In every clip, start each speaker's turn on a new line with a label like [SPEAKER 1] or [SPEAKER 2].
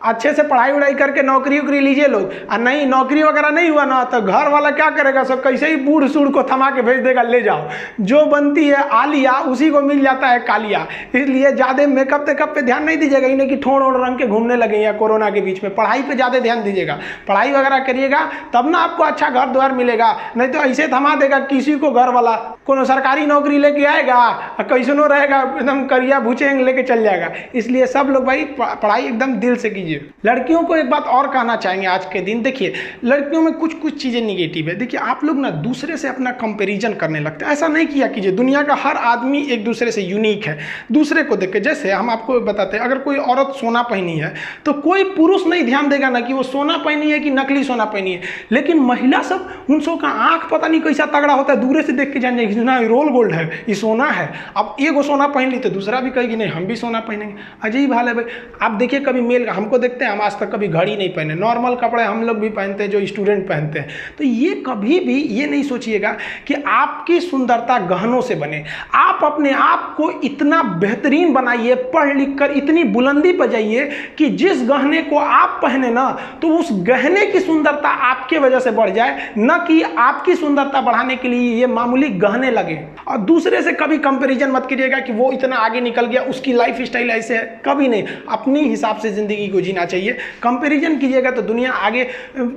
[SPEAKER 1] अच्छे से पढ़ाई वढ़ाई करके नौकरी वोकरी लीजिए लोग, और नहीं नौकरी वगैरह नहीं हुआ ना तो घर वाला क्या करेगा, सब कैसे ही बूढ़ सूढ़ को थमा के भेज देगा, ले जाओ। जो बनती है आलिया उसी को मिल जाता है कालिया। इसलिए ज़्यादा मेकअप तेकअप पे ध्यान नहीं दीजिएगा, इन्हें कि ठोड़ ओढ़ रंग के घूमने लगे या कोरोना के बीच में। पढ़ाई पे ज़्यादा ध्यान दीजिएगा, पढ़ाई वगैरह करिएगा तब ना आपको अच्छा घर द्वार मिलेगा, नहीं तो ऐसे थमा देगा किसी को घर वाला। कोनो सरकारी नौकरी लेके आएगा और कैसनो रहेगा, एकदम करिया भूचेंग लेके चल जाएगा। इसलिए सब लोग भाई पढ़ाई एकदम दिल से कीजिए। लड़कियों को एक बात और कहना चाहेंगे आज के दिन, देखिए लड़कियों में कुछ कुछ चीज़ें निगेटिव है। देखिए आप लोग ना दूसरे से अपना कंपैरिजन करने लगते हैं, ऐसा नहीं किया कीजिए। दुनिया का हर आदमी एक दूसरे से यूनिक है, दूसरे को देख के। जैसे हम आपको बताते हैं, अगर कोई औरत सोना पहनी है तो कोई पुरुष नहीं ध्यान देगा ना कि वो सोना पहनी है कि नकली सोना पहनी है, लेकिन महिला सब उन सब का आंख पता नहीं कैसा तगड़ा होता है, दूर से देख के जान जाएगी ना रोल गोल्ड है, ये सोना है। अब एगो सोना पहन ली तो दूसरा भी कहेगी नहीं हम भी सोना पहनेंगे। अजीब हाल है भाई। आप देखिए कभी मेल हमको देखते हैं, हम आज तक कभी घड़ी नहीं पहने, नॉर्मल कपड़े हम लोग भी पहनते हैं जो स्टूडेंट पहनते हैं। तो ये कभी भी ये नहीं सोचिएगा कि आपकी सुंदरता गहनों से बने। आप अपने आप को इतना बेहतरीन बनाइए, पढ़ लिख कर इतनी बुलंदी पर जाइए कि जिस गहने को आप पहने ना तो उस गहने की सुंदरता आपके वजह से बढ़ जाए, न कि आपकी सुंदरता बढ़ाने के लिए ये मामूली गहने लगे। और दूसरे से कभी कंपैरिजन मत करिएगा कि वो इतना आगे निकल गया, उसकी लाइफ स्टाइल ऐसे है, कभी नहीं। अपनी हिसाब से जिंदगी को जीना चाहिए। कंपैरिजन कीजिएगा तो दुनिया आगे,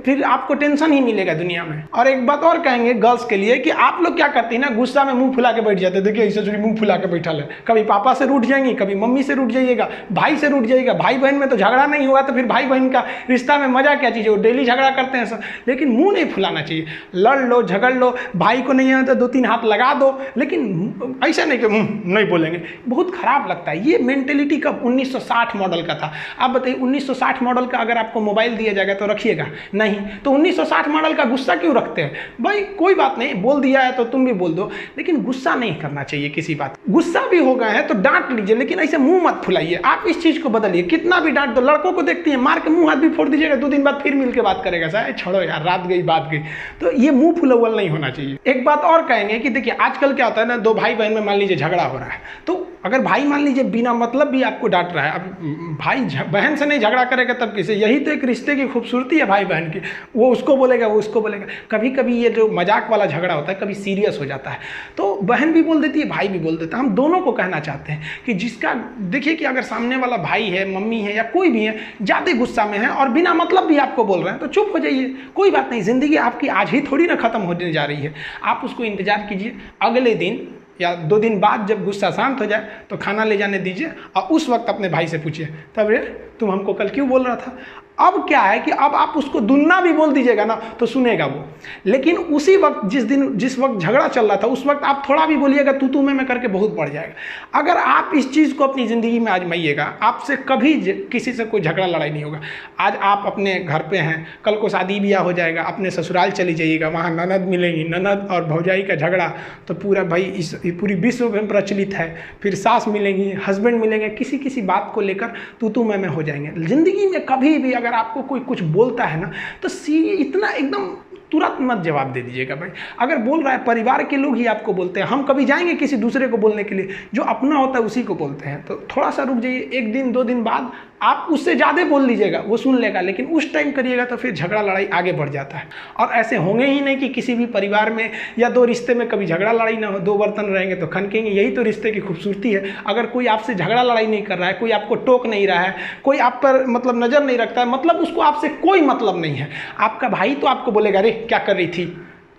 [SPEAKER 1] फिर आपको टेंशन ही मिलेगा दुनिया में। और एक बात और कहेंगे गर्ल्स के लिए कि आप लोग क्या करती है ना, गुस्सा में मुंह फुला के बैठ जाते हैं। देखिए ऐसे चोरी मुंह फुला के बैठा है, कभी पापा से रूठ जाएंगी, कभी मम्मी से रूठ जाइएगा, भाई से रूठ जाइएगा। भाई बहन में तो झगड़ा नहीं हुआ तो फिर भाई बहन का रिश्ता में मजा क्या चीज़ है, वो डेली झगड़ा करते हैं सब। लेकिन मुंह नहीं फुलाना चाहिए, लड़ लो झगड़ लो, भाई को नहीं आता तो 2-3 हाथ लगा दो, लेकिन ऐसा नहीं कि नहीं बोलेंगे, बहुत खराब लगता है। ये मेंटेलिटी कब 1960 मॉडल का था। आप बताइए 1960 मॉडल का अगर आपको मोबाइल दिया जाएगा तो रखिएगा नहीं, तो 1960 मॉडल का गुस्सा क्यों रखते हैं भाई? कोई बात नहीं, बोल दिया है तो तुम भी बोल दो, लेकिन गुस्सा नहीं करना चाहिए किसी बात। गुस्सा भी हो गए हैं तो डांट लीजिए, लेकिन ऐसे मुंह मत फुलाइए। आप इस चीज को बदलिए, कितना भी डांट दो। लड़कों को देखती है मार के मुंह हाथ भी फोड़ दीजिएगा, 2 दिन बाद फिर मिल के बात करेगा, साहब छोड़ो यार रात गई बात गई। तो ये मुंह फुलवल नहीं होना चाहिए। एक बात और कहेंगे कि देखिए आजकल क्या होता है ना, 2 भाई बहन में मान लीजिए झगड़ा हो रहा है, तो अगर भाई मान लीजिए बिना मतलब भी आपको डांट रहा है, अब भाई बहन से नहीं झगड़ा करेगा तब किसे? यही तो एक रिश्ते की खूबसूरती है भाई बहन की। वो उसको बोलेगा, वो उसको बोलेगा। कभी कभी ये जो मजाक वाला झगड़ा होता है कभी सीरियस हो जाता है, तो बहन भी बोल देती है, भाई भी बोल देता है। हम दोनों को कहना चाहते हैं कि जिसका देखिए कि अगर सामने वाला भाई है, मम्मी है या कोई भी है, ज़्यादा गुस्सा में है और बिना मतलब भी आपको बोल रहे हैं तो चुप हो जाइए, कोई बात नहीं। ज़िंदगी आपकी आज ही थोड़ी ना ख़त्म होने जा रही है। आप उसको इंतज़ार कीजिए, अगले दिन या 2 दिन बाद जब गुस्सा शांत हो जाए तो खाना ले जाने दीजिए और उस वक्त अपने भाई से पूछिए, तब रे तुम हमको कल क्यों बोल रहा था। अब क्या है कि अब आप उसको दुन्ना भी बोल दीजिएगा ना तो सुनेगा वो, लेकिन उसी वक्त जिस वक्त झगड़ा चल रहा था उस वक्त आप थोड़ा भी बोलिएगा तू मैं करके बहुत बढ़ जाएगा। अगर आप इस चीज़ को अपनी ज़िंदगी में आजमाइएगा, आपसे कभी किसी से कोई झगड़ा लड़ाई नहीं होगा। आज आप अपने घर पे हैं, कल को शादी ब्याह हो जाएगा, अपने ससुराल चली जाइएगा, वहाँ ननद मिलेंगी, ननद और भौजाई का झगड़ा तो पूरा भाई इस पूरी विश्व में प्रचलित है। फिर सास मिलेंगी, हस्बैंड मिलेंगे, किसी बात को लेकर तू मैं हो जाएंगे। ज़िंदगी में कभी भी अगर आपको कोई कुछ बोलता है ना तो इतना एकदम तुरंत मत जवाब दे दीजिएगा भाई। अगर बोल रहा है परिवार के लोग ही आपको बोलते हैं, हम कभी जाएंगे किसी दूसरे को बोलने के लिए? जो अपना होता है उसी को बोलते हैं। तो थोड़ा सा रुक जाइए, 1 दिन 2 दिन बाद आप उससे ज़्यादा बोल लीजिएगा, वो सुन लेगा, लेकिन उस टाइम करिएगा तो फिर झगड़ा लड़ाई आगे बढ़ जाता है। और ऐसे होंगे ही नहीं कि किसी भी परिवार में या 2 रिश्ते में कभी झगड़ा लड़ाई ना हो। 2 बर्तन रहेंगे तो खनकेंगे, यही तो रिश्ते की खूबसूरती है। अगर कोई आपसे झगड़ा लड़ाई नहीं कर रहा है, कोई आपको टोक नहीं रहा है, कोई आप पर मतलब नज़र नहीं रखता है, मतलब उसको आपसे कोई मतलब नहीं है। आपका भाई तो आपको बोलेगा अरे क्या कर रही थी,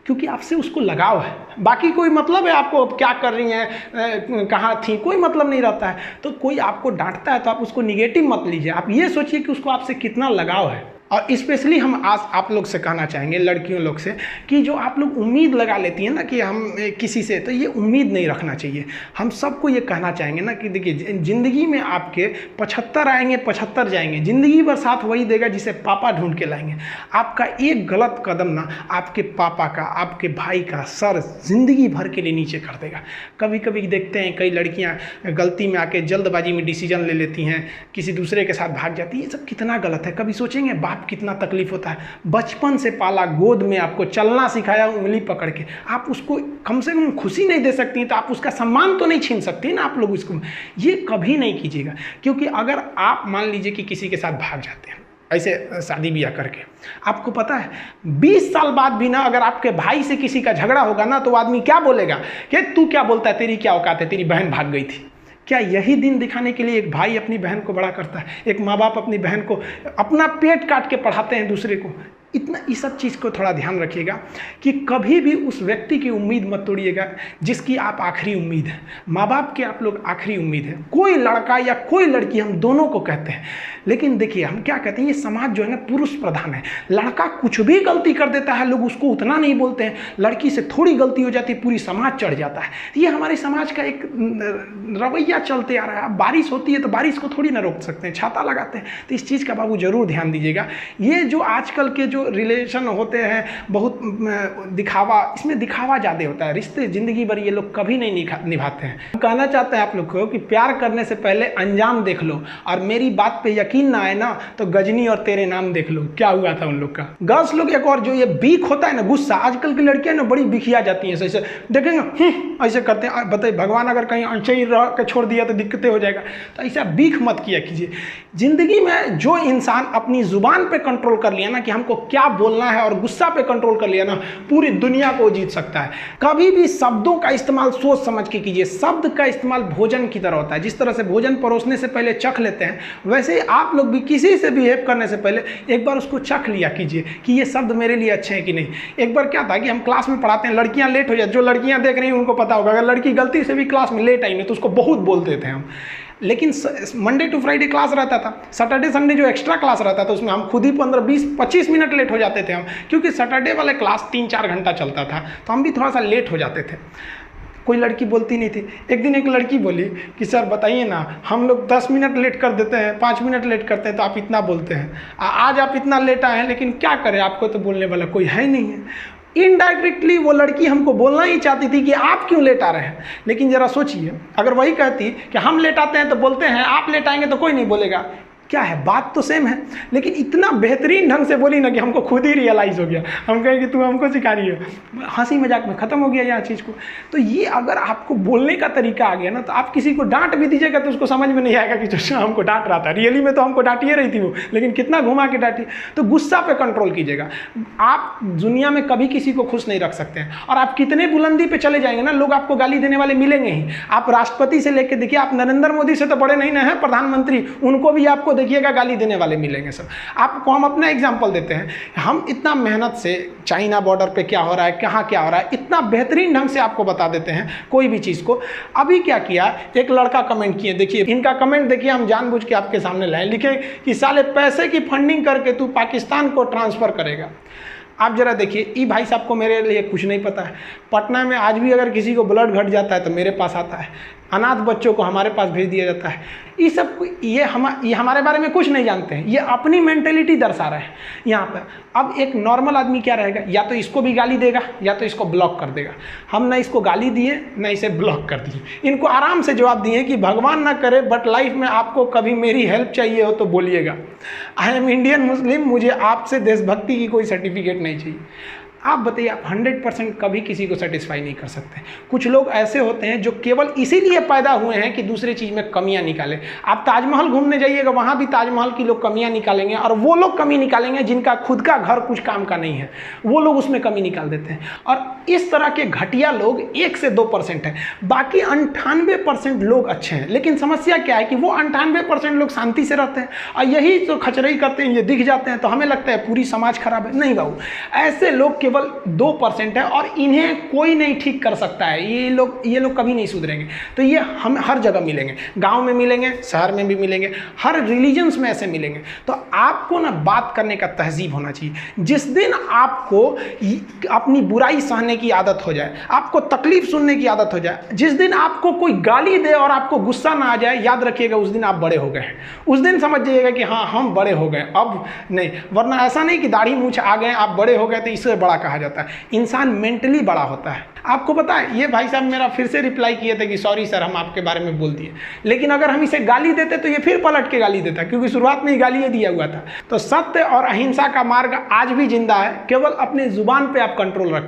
[SPEAKER 1] क्योंकि आपसे उसको लगाव है। बाकी कोई मतलब है आपको क्या कर रही हैं, कहाँ थी, कोई मतलब नहीं रहता है। तो कोई आपको डांटता है तो आप उसको निगेटिव मत लीजिए, आप ये सोचिए कि उसको आपसे कितना लगाव है। और स्पेशली हम आज आप लोग से कहना चाहेंगे, लड़कियों लोग से, कि जो आप लोग उम्मीद लगा लेती हैं ना कि हम किसी से, तो ये उम्मीद नहीं रखना चाहिए। हम सबको ये कहना चाहेंगे ना कि देखिए ज़िंदगी में आपके 75 आएंगे 75 जाएंगे, ज़िंदगी भर साथ वही देगा जिसे पापा ढूंढ के लाएंगे। आपका एक गलत कदम ना आपके पापा का, आपके भाई का सर ज़िंदगी भर के लिए नीचे कर देगा। कभी कभी देखते हैं कई लड़कियाँ गलती में आके जल्दबाजी में डिसीजन ले लेती हैं, किसी दूसरे के साथ भाग जाती हैं। ये सब कितना गलत है। कभी सोचेंगे बाप आप कितना तकलीफ होता है। बचपन से पाला, गोद में आपको चलना सिखाया उंगली पकड़ के, आप उसको कम से कम खुशी नहीं दे सकती तो आप उसका सम्मान तो नहीं छीन सकती ना आप लोग उसको। ये कभी नहीं कीजिएगा, क्योंकि अगर आप मान लीजिए कि किसी के साथ भाग जाते हैं ऐसे शादी ब्याह करके, आपको पता है 20 साल बाद भी ना अगर आपके भाई से किसी का झगड़ा होगा ना तो आदमी क्या बोलेगा कि तू क्या बोलता है, तेरी क्या औकात है, तेरी बहन भाग गई थी। क्या यही दिन दिखाने के लिए एक भाई अपनी बहन को बड़ा करता है, एक माँ बाप अपनी बहन को अपना पेट काट के पढ़ाते हैं दूसरे को। इतना इस सब चीज़ को थोड़ा ध्यान रखिएगा कि कभी भी उस व्यक्ति की उम्मीद मत तोड़िएगा जिसकी आप आखिरी उम्मीद है। माँ बाप के आप लोग आखिरी उम्मीद है। कोई लड़का या कोई लड़की, हम दोनों को कहते हैं, लेकिन देखिए हम क्या कहते हैं, ये समाज जो है ना पुरुष प्रधान है। लड़का कुछ भी गलती कर देता है, लोग उसको उतना नहीं बोलते हैं। लड़की से थोड़ी गलती हो जाती है, पूरी समाज चढ़ जाता है। ये हमारे समाज का एक रवैया चलते आ रहा है। बारिश होती है तो बारिश को थोड़ी ना रोक सकते हैं, छाता लगाते हैं। तो इस चीज़ का बाबू जरूर ध्यान दीजिएगा। ये जो आजकल के जो रिलेशन होते हैं बहुत दिखावा, इसमें दिखावा ज़्यादा होता है। रिश्ते ज़िंदगी भर ये लोग कभी नहीं निभाते हैं। कहना चाहते हैं आप लोग को कि प्यार करने से पहले अंजाम देख लो, और मेरी बात पे यकीन ना आए ना तो गजनी और तेरे नाम देख लो क्या हुआ था उन लोग का। गर्ल्स लोग एक और जो ये बीक होता है ना, गुस्सा, आजकल की लड़कियां ना बड़ी बिखिया जाती हैं। ऐसे देखेंगे ऐसे करते हैं, बताइए भगवान अगर कहीं अंशे ही रह के छोड़ दिया तो दिक्कतें हो जाएगा। तो ऐसा बीख मत किया कीजिए। जिंदगी में जो इंसान अपनी जुबान पे कंट्रोल कर लिया ना कि हमको क्या बोलना है, और गुस्सा पे कंट्रोल कर लिया ना, पूरी दुनिया को जीत सकता है। कभी भी शब्दों का इस्तेमाल सोच समझ के कीजिए। शब्द का इस्तेमाल भोजन की तरह होता है। जिस तरह से भोजन परोसने से पहले चख लेते हैं, वैसे ही आप लोग भी किसी से बिहेव करने से पहले एक बार उसको चख लिया कीजिए कि ये शब्द मेरे लिए अच्छे हैं कि नहीं। एक बार क्या था कि हम क्लास में पढ़ाते हैं, लड़कियां लेट हो जाती, जो लड़कियां देख रही हैं उनको पता होगा, अगर लड़की गलती से भी क्लास में लेट आई ना तो उसको बहुत बोलते थे हम। लेकिन मंडे टू फ्राइडे क्लास रहता था, सैटरडे संडे जो एक्स्ट्रा क्लास रहता था उसमें हम खुद ही 15, 20, 25 मिनट लेट हो जाते थे हम, क्योंकि सैटरडे वाले क्लास 3-4 घंटा चलता था, तो हम भी थोड़ा सा लेट हो जाते थे। कोई लड़की बोलती नहीं थी। एक दिन एक लड़की बोली कि सर बताइए ना, हम लोग 10 मिनट लेट कर देते हैं, 5 मिनट लेट करते हैं तो आप इतना बोलते हैं, आज आप इतना लेट आए हैं, लेकिन क्या करें, आपको तो बोलने वाला कोई है नहीं है। इनडायरेक्टली वो लड़की हमको बोलना ही चाहती थी कि आप क्यों लेट आ रहे हैं। लेकिन ज़रा सोचिए, अगर वही कहती कि हम लेट आते हैं तो बोलते हैं, आप लेट आएंगे तो कोई नहीं बोलेगा, क्या है, बात तो सेम है। लेकिन इतना बेहतरीन ढंग से बोली ना कि हमको खुद ही रियलाइज़ हो गया। हम कहें कि तू हमको सिखा रही है, हंसी मजाक में ख़त्म हो गया यहाँ चीज़ को। तो ये अगर आपको बोलने का तरीका आ गया ना, तो आप किसी को डांट भी दीजिएगा तो उसको समझ में नहीं आएगा कि जो हमको डांट रहा था, रियली में तो हमको डांटिए रही थी वो, लेकिन कितना घुमा के डांटी। तो गुस्सा पे कंट्रोल कीजिएगा। आप दुनिया में कभी किसी को खुश नहीं रख सकते हैं, और आप कितने बुलंदी पे चले जाएंगे ना, लोग आपको गाली देने वाले मिलेंगे ही। आप राष्ट्रपति से लेकर देखिए, आप नरेंद्र मोदी से तो बड़े नहीं ना हैं, प्रधानमंत्री, उनको भी आपको देखिएगा गाली देने वाले मिलेंगे सब। आपको हम अपना एग्जांपल देते हैं, हम इतना मेहनत से चाइना बॉर्डर पे क्या हो रहा है, कहाँ क्या हो रहा है, इतना बेहतरीन ढंग से आपको बता देते हैं कोई भी चीज़ को। अभी क्या किया, एक लड़का कमेंट किए, देखिए इनका कमेंट देखिए, हम जानबूझ के आपके सामने लाए, लिखे कि साले पैसे की फंडिंग करके तू पाकिस्तान को ट्रांसफ़र करेगा। आप जरा देखिए, ये भाई साहब को मेरे लिए कुछ नहीं पता है। पटना में आज भी अगर किसी को ब्लड घट जाता है तो मेरे पास आता है, अनाथ बच्चों को हमारे पास भेज दिया जाता है। ये सब ये हमारे बारे में कुछ नहीं जानते हैं, ये अपनी मेंटेलिटी दर्शा रहे हैं यहाँ पर। अब एक नॉर्मल आदमी क्या रहेगा, या तो इसको भी गाली देगा या तो इसको ब्लॉक कर देगा। हम ना इसको गाली दिए ना इसे ब्लॉक कर दिए, इनको आराम से जवाब दिए कि भगवान ना करे बट लाइफ में आपको कभी मेरी हेल्प चाहिए हो तो बोलिएगा। आई एम इंडियन मुस्लिम, मुझे आपसे देशभक्ति की कोई सर्टिफिकेट नहीं चाहिए। आप बताइए, आप 100% कभी किसी को सेटिस्फाई नहीं कर सकते। कुछ लोग ऐसे होते हैं जो केवल इसीलिए पैदा हुए हैं कि दूसरे चीज़ में कमियां निकालें। आप ताजमहल घूमने जाइएगा, वहाँ भी ताजमहल की लोग कमियां निकालेंगे, और वो लोग कमी निकालेंगे जिनका खुद का घर कुछ काम का नहीं है, वो लोग उसमें कमी निकाल देते हैं। और इस तरह के घटिया लोग 1 से 2% हैं, बाकी 98% लोग अच्छे हैं। लेकिन समस्या क्या है कि वो 98% लोग शांति से रहते हैं, और यही जो खचरई करते हैं, ये दिख जाते हैं तो हमें लगता है पूरी समाज खराब है। नहीं बाबू, ऐसे लोग केवल 2% है, और इन्हें कोई नहीं ठीक कर सकता है। ये लोग कभी नहीं सुधरेंगे। तो ये हम हर जगह मिलेंगे, गांव में मिलेंगे, शहर में भी मिलेंगे, हर रिलीजन्स में ऐसे मिलेंगे। तो आपको ना बात करने का तहजीब होना चाहिए। जिस दिन आपको अपनी बुराई सहने की आदत हो जाए, आपको तकलीफ सुनने की आदत हो जाए, जिस दिन आपको कोई गाली दे और आपको गुस्सा ना आ जाए, याद रखिएगा उस दिन आप बड़े हो गए हैं। उस दिन समझ जाइएगा कि हाँ हम बड़े हो गए, अब नहीं। वरना ऐसा नहीं कि दाढ़ी मूंछ आ गए आप बड़े हो गए तो इससे बड़ा बड़ा कहा जाता है, इंसान मेंटली बड़ा होता है। आपको पता है, ये भाई साहब मेरा फिर से रिप्लाई किए थे कि सॉरी सर हम आपके बारे में बोल दिए, लेकिन अगर हम इसे गाली देते तो ये फिर पलट के गाली देता, क्योंकि शुरुआत में ही गाली ये दिया हुआ था। तो सत्य और अहिंसा का मार्ग आज भी जिंदा है, केवल अपने जुबान पे आप कंट्रोल रखें।